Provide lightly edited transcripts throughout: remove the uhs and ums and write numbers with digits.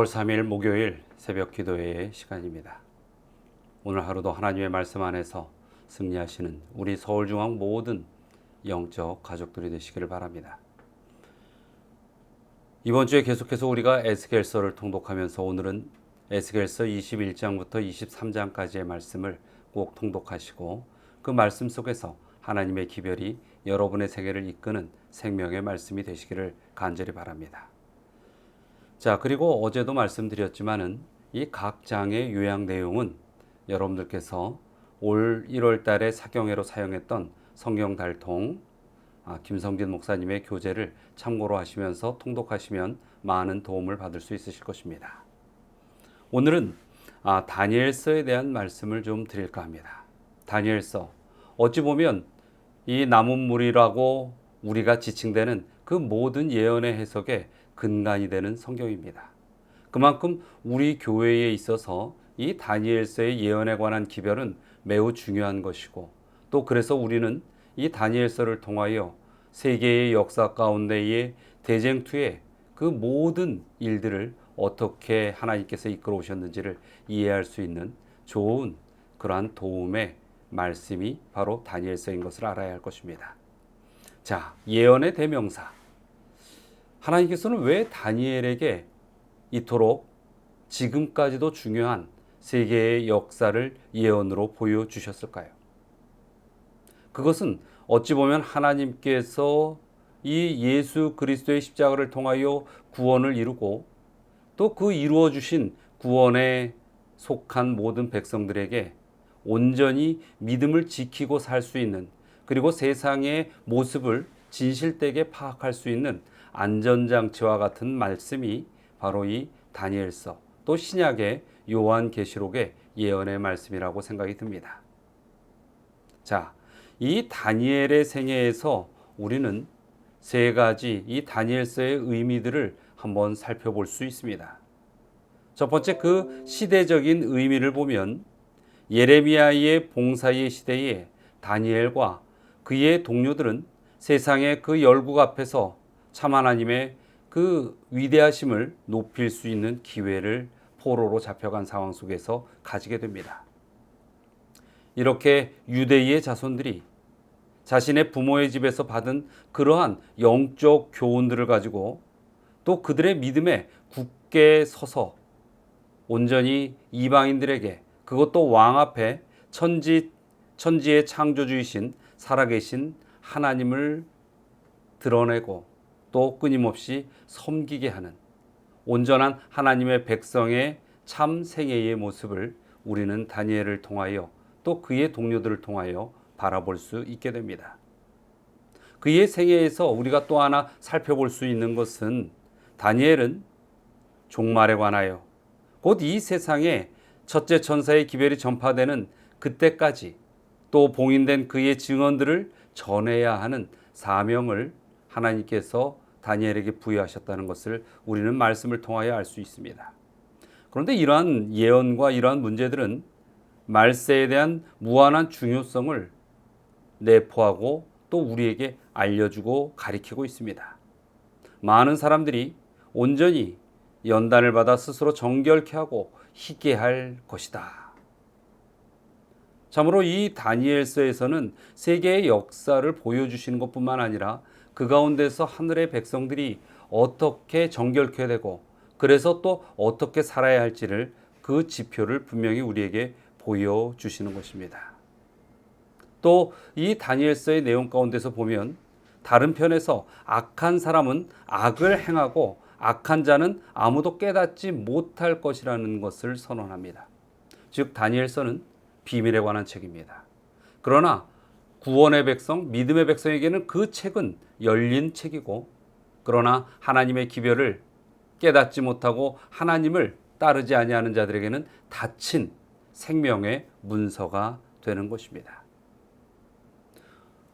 4월 3일 목요일 새벽 기도회의 시간입니다. 오늘 하루도 하나님의 말씀 안에서 승리하시는 우리 서울중앙 모든 영적 가족들이 되시기를 바랍니다. 이번 주에 계속해서 우리가 에스겔서를 통독하면서 오늘은 에스겔서 21장부터 23장까지의 말씀을 꼭 통독하시고 그 말씀 속에서 하나님의 기별이 여러분의 생애를 이끄는 생명의 말씀이 되시기를 간절히 바랍니다. 자, 그리고 어제도 말씀드렸지만은 이 각 장의 요약 내용은 여러분들께서 올 1월 달에 사경회로 사용했던 성경 달통 김성진 목사님의 교재를 참고로 하시면서 통독하시면 많은 도움을 받을 수 있으실 것입니다. 오늘은 다니엘서에 대한 말씀을 좀 드릴까 합니다. 다니엘서, 어찌 보면 이 나뭇물이라고 우리가 지칭되는 그 모든 예언의 해석에 근간이 되는 성경입니다. 그만큼 우리 교회에 있어서 이 다니엘서의 예언에 관한 기별은 매우 중요한 것이고, 또 그래서 우리는 이 다니엘서를 통하여 세계의 역사 가운데의 대쟁투의 그 모든 일들을 어떻게 하나님께서 이끌어 오셨는지를 이해할 수 있는 좋은 그러한 도움의 말씀이 바로 다니엘서인 것을 알아야 할 것입니다. 자, 예언의 대명사. 하나님께서는 왜 다니엘에게 이토록 지금까지도 중요한 세계의 역사를 예언으로 보여주셨을까요? 그것은 어찌 보면 하나님께서 이 예수 그리스도의 십자가를 통하여 구원을 이루고 또 그 이루어 주신 구원에 속한 모든 백성들에게 온전히 믿음을 지키고 살 수 있는, 그리고 세상의 모습을 진실되게 파악할 수 있는 안전장치와 같은 말씀이 바로 이 다니엘서, 또 신약의 요한계시록의 예언의 말씀이라고 생각이 듭니다. 자, 이 다니엘의 생애에서 우리는 세 가지 이 다니엘서의 의미들을 한번 살펴볼 수 있습니다. 첫 번째, 그 시대적인 의미를 보면 예레미야의 봉사의 시대에 다니엘과 그의 동료들은 세상의 그 열국 앞에서 참 하나님의 그 위대하심을 높일 수 있는 기회를 포로로 잡혀간 상황 속에서 가지게 됩니다. 이렇게 유대인의 자손들이 자신의 부모의 집에서 받은 그러한 영적 교훈들을 가지고 또 그들의 믿음에 굳게 서서 온전히 이방인들에게, 그것도 왕 앞에 천지의 창조주이신 살아계신 하나님을 드러내고 또 끊임없이 섬기게 하는 온전한 하나님의 백성의 참 생애의 모습을 우리는 다니엘을 통하여 또 그의 동료들을 통하여 바라볼 수 있게 됩니다. 그의 생애에서 우리가 또 하나 살펴볼 수 있는 것은 다니엘은 종말에 관하여 곧 이 세상에 첫째 천사의 기별이 전파되는 그때까지 또 봉인된 그의 증언들을 전해야 하는 사명을 하나님께서 다니엘에게 부여하셨다는 것을 우리는 말씀을 통하여 알 수 있습니다. 그런데 이러한 예언과 이러한 문제들은 말세에 대한 무한한 중요성을 내포하고 또 우리에게 알려주고 가리키고 있습니다. 많은 사람들이 온전히 연단을 받아 스스로 정결케 하고 희게 할 것이다. 참으로 이 다니엘서에서는 세계의 역사를 보여주시는 것뿐만 아니라 그 가운데서 하늘의 백성들이 어떻게 정결케 되고 그래서 또 어떻게 살아야 할지를 그 지표를 분명히 우리에게 보여주시는 것입니다. 또 이 다니엘서의 내용 가운데서 보면 다른 편에서 악한 사람은 악을 행하고 악한 자는 아무도 깨닫지 못할 것이라는 것을 선언합니다. 즉 다니엘서는 비밀에 관한 책입니다. 그러나 구원의 백성, 믿음의 백성에게는 그 책은 열린 책이고, 그러나 하나님의 기별을 깨닫지 못하고 하나님을 따르지 아니하는 자들에게는 닫힌 생명의 문서가 되는 것입니다.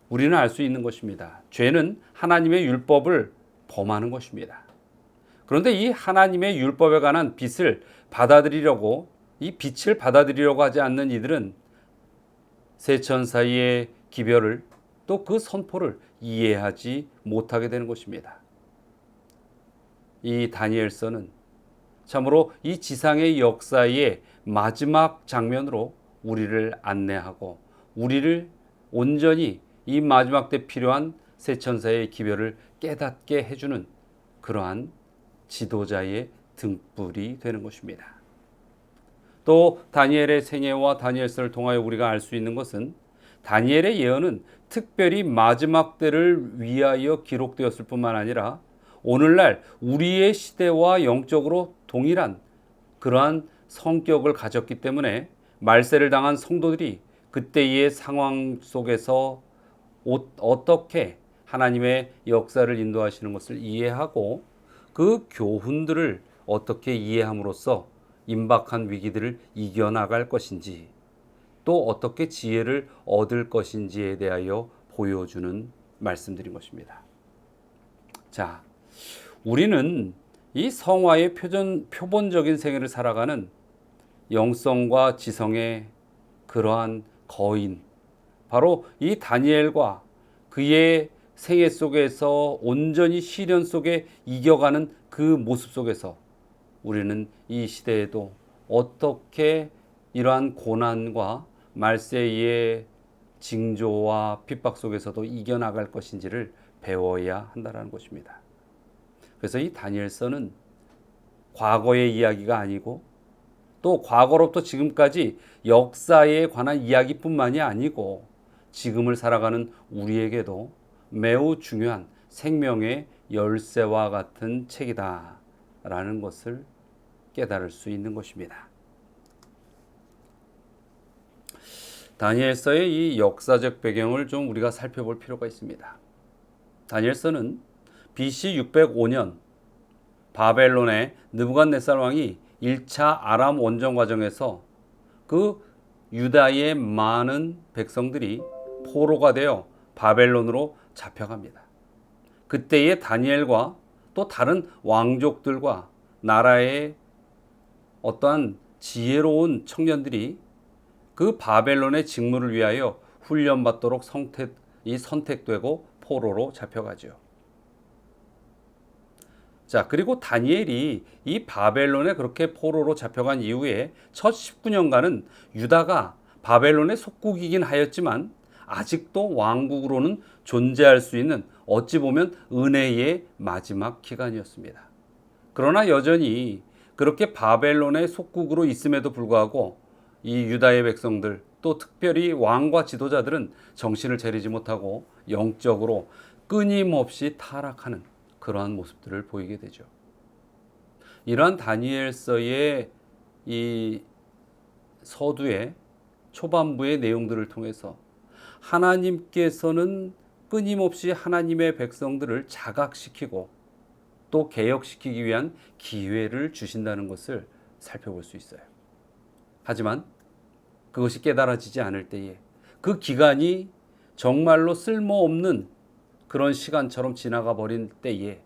우리는 알 수 있는 것입니다. 죄는 하나님의 율법을 범하는 것입니다. 그런데 이 하나님의 율법에 관한 빛을 받아들이려고, 이 빛을 받아들이려고 하지 않는 이들은 세 천사의 기별을 또 그 선포를 이해하지 못하게 되는 것입니다. 이 다니엘서는 참으로 이 지상의 역사의 마지막 장면으로 우리를 안내하고 우리를 온전히 이 마지막 때 필요한 새 천사의 기별을 깨닫게 해주는 그러한 지도자의 등불이 되는 것입니다. 또 다니엘의 생애와 다니엘서를 통하여 우리가 알 수 있는 것은 다니엘의 예언은 특별히 마지막 때를 위하여 기록되었을 뿐만 아니라 오늘날 우리의 시대와 영적으로 동일한 그러한 성격을 가졌기 때문에 말세를 당한 성도들이 그때의 상황 속에서 어떻게 하나님의 역사를 인도하시는 것을 이해하고 그 교훈들을 어떻게 이해함으로써 임박한 위기들을 이겨나갈 것인지 또 어떻게 지혜를 얻을 것인지에 대하여 보여주는 말씀드린 것입니다. 자, 우리는 이 성화의 표본적인 생애를 살아가는 영성과 지성의 그러한 거인, 바로 이 다니엘과 그의 생애 속에서 온전히 시련 속에 이겨가는 그 모습 속에서 우리는 이 시대에도 어떻게 이러한 고난과 말세의 징조와 핍박 속에서도 이겨나갈 것인지를 배워야 한다는 것입니다. 그래서 이 다니엘서는 과거의 이야기가 아니고 또 과거로부터 지금까지 역사에 관한 이야기뿐만이 아니고 지금을 살아가는 우리에게도 매우 중요한 생명의 열쇠와 같은 책이다라는 것을 깨달을 수 있는 것입니다. 다니엘서의 이 역사적 배경을 좀 우리가 살펴볼 필요가 있습니다. 다니엘서는 BC 605년 바벨론의 느부갓네살 왕이 1차 아람 원정 과정에서 그 유다의 많은 백성들이 포로가 되어 바벨론으로 잡혀갑니다. 그때의 다니엘과 또 다른 왕족들과 나라의 어떠한 지혜로운 청년들이 그 바벨론의 직무를 위하여 훈련받도록 선택되고 포로로 잡혀가죠. 자, 그리고 다니엘이 이 바벨론에 그렇게 포로로 잡혀간 이후에 첫 19년간은 유다가 바벨론의 속국이긴 하였지만 아직도 왕국으로는 존재할 수 있는 어찌 보면 은혜의 마지막 기간이었습니다. 그러나 여전히 그렇게 바벨론의 속국으로 있음에도 불구하고 이 유다의 백성들 또 특별히 왕과 지도자들은 정신을 차리지 못하고 영적으로 끊임없이 타락하는 그러한 모습들을 보이게 되죠. 이러한 다니엘서의 이 서두의 초반부의 내용들을 통해서 하나님께서는 끊임없이 하나님의 백성들을 자각시키고 또 개혁시키기 위한 기회를 주신다는 것을 살펴볼 수 있어요. 하지만 그것이 깨달아지지 않을 때에 그 기간이 정말로 쓸모없는 그런 시간처럼 지나가 버린 때에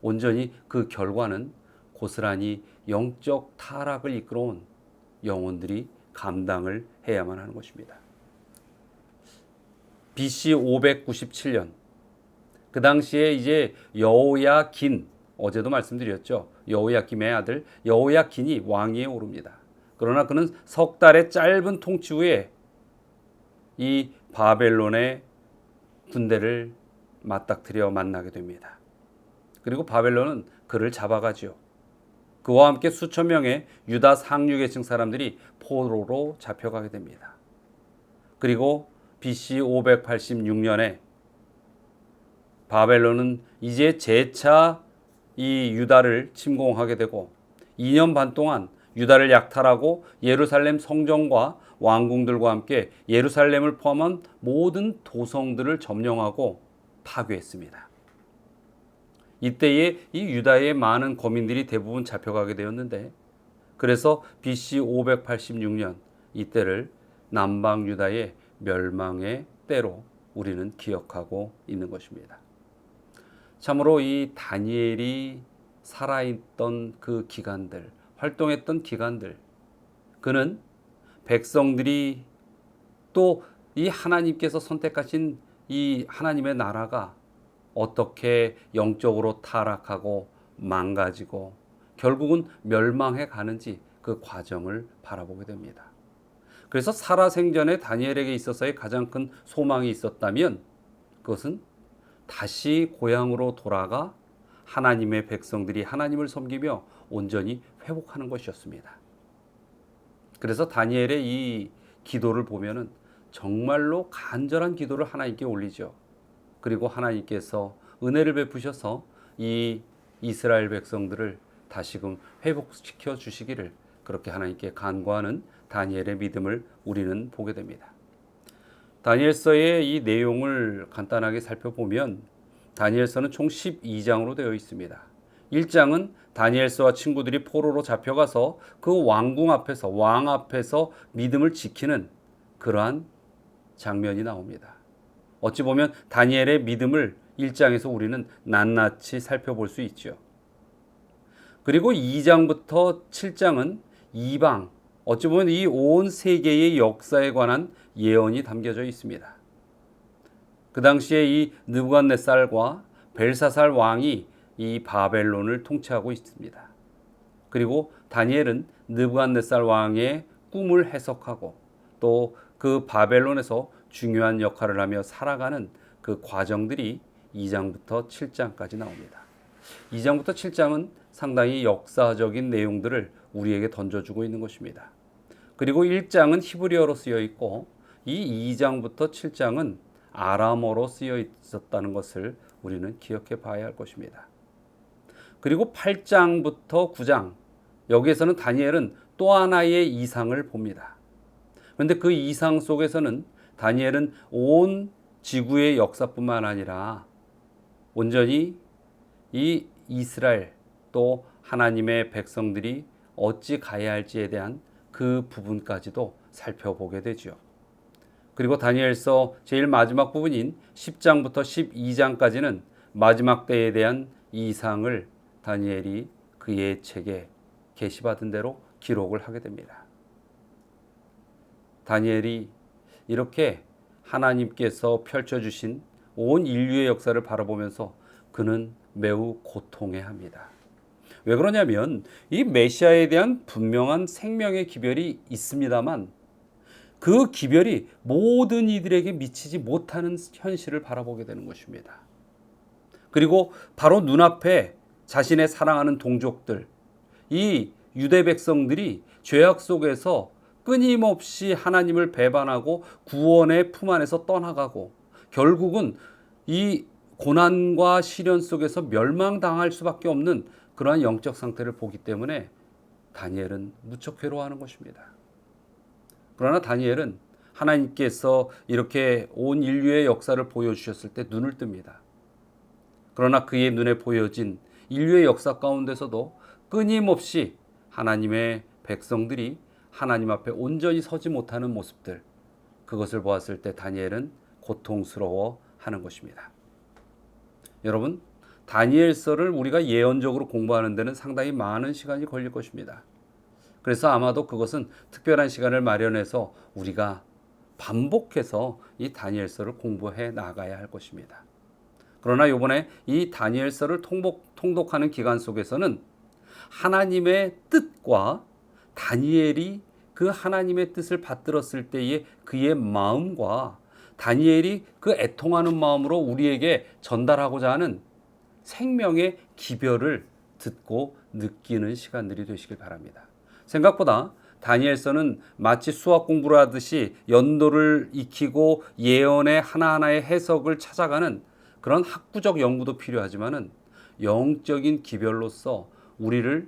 온전히 그 결과는 고스란히 영적 타락을 이끌어온 영혼들이 감당을 해야만 하는 것입니다. BC 597년 그 당시에 이제 여호야긴, 어제도 말씀드렸죠. 여호야김의 아들 여호야긴이 왕위에 오릅니다. 그러나 그는 석 달의 짧은 통치 후에 이 바벨론의 군대를 맞닥뜨려 만나게 됩니다. 그리고 바벨론은 그를 잡아가죠. 그와 함께 수천 명의 유다 상류계층 사람들이 포로로 잡혀가게 됩니다. 그리고 BC 586년에 바벨론은 이제 재차 이 유다를 침공하게 되고 2년 반 동안 유다를 약탈하고 예루살렘 성전과 왕궁들과 함께 예루살렘을 포함한 모든 도성들을 점령하고 파괴했습니다. 이때에 이 유다의 많은 거민들이 대부분 잡혀가게 되었는데 그래서 BC 586년 이때를 남방 유다의 멸망의 때로 우리는 기억하고 있는 것입니다. 참으로 이 다니엘이 살아있던 그 기간들, 활동했던 기간들, 그는 백성들이 또 이 하나님께서 선택하신 이 하나님의 나라가 어떻게 영적으로 타락하고 망가지고 결국은 멸망해 가는지 그 과정을 바라보게 됩니다. 그래서 살아생전에 다니엘에게 있어서의 가장 큰 소망이 있었다면 그것은 다시 고향으로 돌아가 하나님의 백성들이 하나님을 섬기며 온전히 회복하는 것이었습니다. 그래서 다니엘의 이 기도를 보면은 정말로 간절한 기도를 하나님께 올리죠. 그리고 하나님께서 은혜를 베푸셔서 이 이스라엘 백성들을 다시금 회복시켜 주시기를 그렇게 하나님께 간구하는 다니엘의 믿음을 우리는 보게 됩니다. 다니엘서의 이 내용을 간단하게 살펴보면 다니엘서는 총 12장으로 되어 있습니다. 1장은 다니엘서와 친구들이 포로로 잡혀가서 그 왕궁 앞에서 왕 앞에서 믿음을 지키는 그러한 장면이 나옵니다. 어찌 보면 다니엘의 믿음을 1장에서 우리는 낱낱이 살펴볼 수 있죠. 그리고 2장부터 7장은 이방, 어찌 보면 이 온 세계의 역사에 관한 예언이 담겨져 있습니다. 그 당시에 이 느부갓네살과 벨사살 왕이 이 바벨론을 통치하고 있습니다. 그리고 다니엘은 느부갓네살 왕의 꿈을 해석하고 또 그 바벨론에서 중요한 역할을 하며 살아가는 그 과정들이 2장부터 7장까지 나옵니다. 2장부터 7장은 상당히 역사적인 내용들을 우리에게 던져주고 있는 것입니다. 그리고 1장은 히브리어로 쓰여 있고 이 2장부터 7장은 아람어로 쓰여 있었다는 것을 우리는 기억해 봐야 할 것입니다. 그리고 8장부터 9장 여기에서는 다니엘은 또 하나의 이상을 봅니다. 그런데 그 이상 속에서는 다니엘은 온 지구의 역사뿐만 아니라 온전히 이 이스라엘 또 하나님의 백성들이 어찌 가야 할지에 대한 그 부분까지도 살펴보게 되죠. 그리고 다니엘서 제일 마지막 부분인 10장부터 12장까지는 마지막 때에 대한 이상을 다니엘이 그의 책에 계시받은 대로 기록을 하게 됩니다. 다니엘이 이렇게 하나님께서 펼쳐주신 온 인류의 역사를 바라보면서 그는 매우 고통해합니다. 왜 그러냐면 이 메시아에 대한 분명한 생명의 기별이 있습니다만 그 기별이 모든 이들에게 미치지 못하는 현실을 바라보게 되는 것입니다. 그리고 바로 눈앞에 자신의 사랑하는 동족들, 이 유대 백성들이 죄악 속에서 끊임없이 하나님을 배반하고 구원의 품 안에서 떠나가고 결국은 이 고난과 시련 속에서 멸망당할 수밖에 없는 그러한 영적 상태를 보기 때문에 다니엘은 무척 괴로워하는 것입니다. 그러나 다니엘은 하나님께서 이렇게 온 인류의 역사를 보여주셨을 때 눈을 뜹니다. 그러나 그의 눈에 보여진 인류의 역사 가운데서도 끊임없이 하나님의 백성들이 하나님 앞에 온전히 서지 못하는 모습들, 그것을 보았을 때 다니엘은 고통스러워하는 것입니다. 여러분, 다니엘서를 우리가 예언적으로 공부하는 데는 상당히 많은 시간이 걸릴 것입니다. 그래서 아마도 그것은 특별한 시간을 마련해서 우리가 반복해서 이 다니엘서를 공부해 나가야 할 것입니다. 그러나 이번에 이 다니엘서를 통독하는 기간 속에서는 하나님의 뜻과 다니엘이 그 하나님의 뜻을 받들었을 때의 그의 마음과 다니엘이 그 애통하는 마음으로 우리에게 전달하고자 하는 생명의 기별을 듣고 느끼는 시간들이 되시길 바랍니다. 생각보다 다니엘서는 마치 수학 공부를 하듯이 연도를 익히고 예언의 하나하나의 해석을 찾아가는 그런 학구적 연구도 필요하지만은 영적인 기별로서 우리를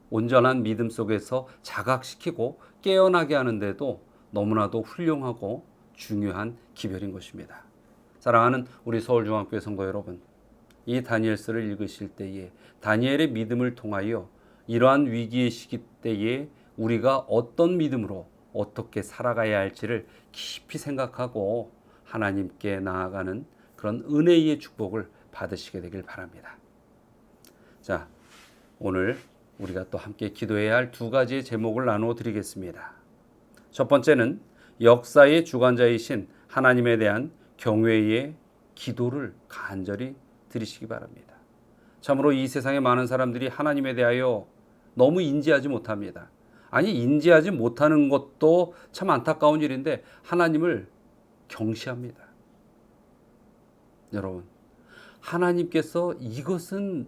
온전한 믿음 속에서 자각시키고 깨어나게 하는데도 너무나도 훌륭하고 중요한 기별인 것입니다. 사랑하는 우리 서울중앙교회 성도 여러분, 이 다니엘서를 읽으실 때에 다니엘의 믿음을 통하여 이러한 위기의 시기 때에 우리가 어떤 믿음으로 어떻게 살아가야 할지를 깊이 생각하고 하나님께 나아가는 그런 은혜의 축복을 받으시게 되길 바랍니다. 자, 오늘 우리가 또 함께 기도해야 할 두 가지의 제목을 나누어 드리겠습니다. 첫 번째는 역사의 주관자이신 하나님에 대한 경외의 기도를 간절히 드리시기 바랍니다. 참으로 이 세상의 많은 사람들이 하나님에 대하여 너무 인지하지 못합니다. 아니, 인지하지 못하는 것도 참 안타까운 일인데 하나님을 경시합니다. 여러분, 하나님께서 이것은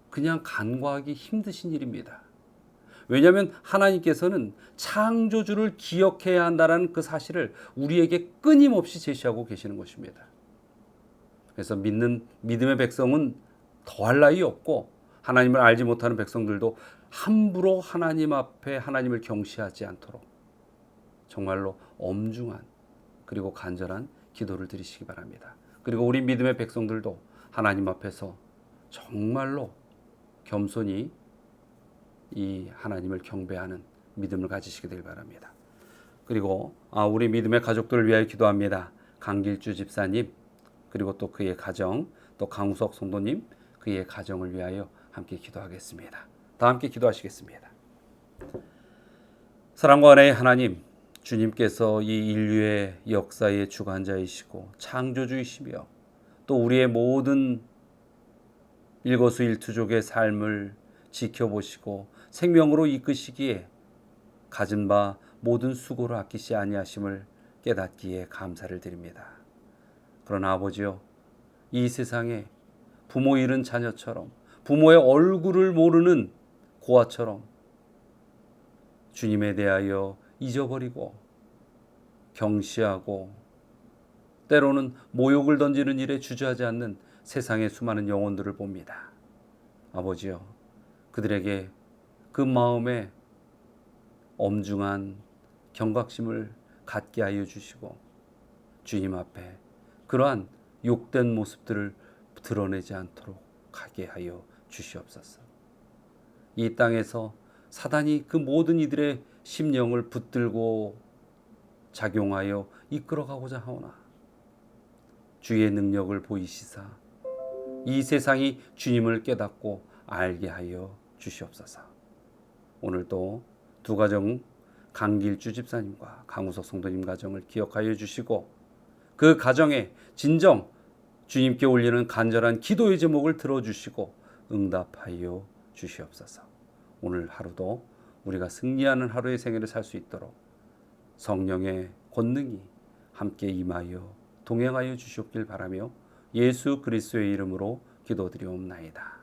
그냥 간과하기 힘드신 일입니다. 왜냐하면 하나님께서는 창조주를 기억해야 한다는 그 사실을 우리에게 끊임없이 제시하고 계시는 것입니다. 그래서 믿음의 백성은 더할 나위 없고 하나님을 알지 못하는 백성들도 함부로 하나님 앞에 하나님을 경시하지 않도록 정말로 엄중한 그리고 간절한 기도를 드리시기 바랍니다. 그리고 우리 믿음의 백성들도 하나님 앞에서 정말로 겸손히 이 하나님을 경배하는 믿음을 가지시게 되길 바랍니다. 그리고 우리 믿음의 가족들을 위하여 기도합니다. 강길주 집사님, 그리고 또 그의 가정, 또 강우석 성도님, 그의 가정을 위하여 함께 기도하겠습니다. 다 함께 기도하시겠습니다. 사랑과 은혜의 하나님, 주님께서 이 인류의 역사의 주관자이시고 창조주이시며 또 우리의 모든 일거수일투족의 삶을 지켜보시고 생명으로 이끄시기에 가진 바 모든 수고를 아끼시 아니하심을 깨닫기에 감사를 드립니다. 그러나 아버지여, 이 세상에 부모 잃은 자녀처럼 부모의 얼굴을 모르는 고아처럼 주님에 대하여 잊어버리고 경시하고 때로는 모욕을 던지는 일에 주저하지 않는 세상의 수많은 영혼들을 봅니다. 아버지여, 그들에게 그 마음에 엄중한 경각심을 갖게 하여 주시고 주님 앞에 그러한 욕된 모습들을 드러내지 않도록 하게 하여 주시옵소서. 이 땅에서 사단이 그 모든 이들의 심령을 붙들고 작용하여 이끌어가고자 하오나 주의 능력을 보이시사 이 세상이 주님을 깨닫고 알게 하여 주시옵소서. 오늘도 두 가정, 강길주 집사님과 강우석 성도님 가정을 기억하여 주시고 그 가정에 진정 주님께 올리는 간절한 기도의 제목을 들어주시고 응답하여 주시옵소서. 오늘 하루도 우리가 승리하는 하루의 생애를 살 수 있도록 성령의 권능이 함께 임하여 동행하여 주시옵길 바라며 예수 그리스도의 이름으로 기도드리옵나이다.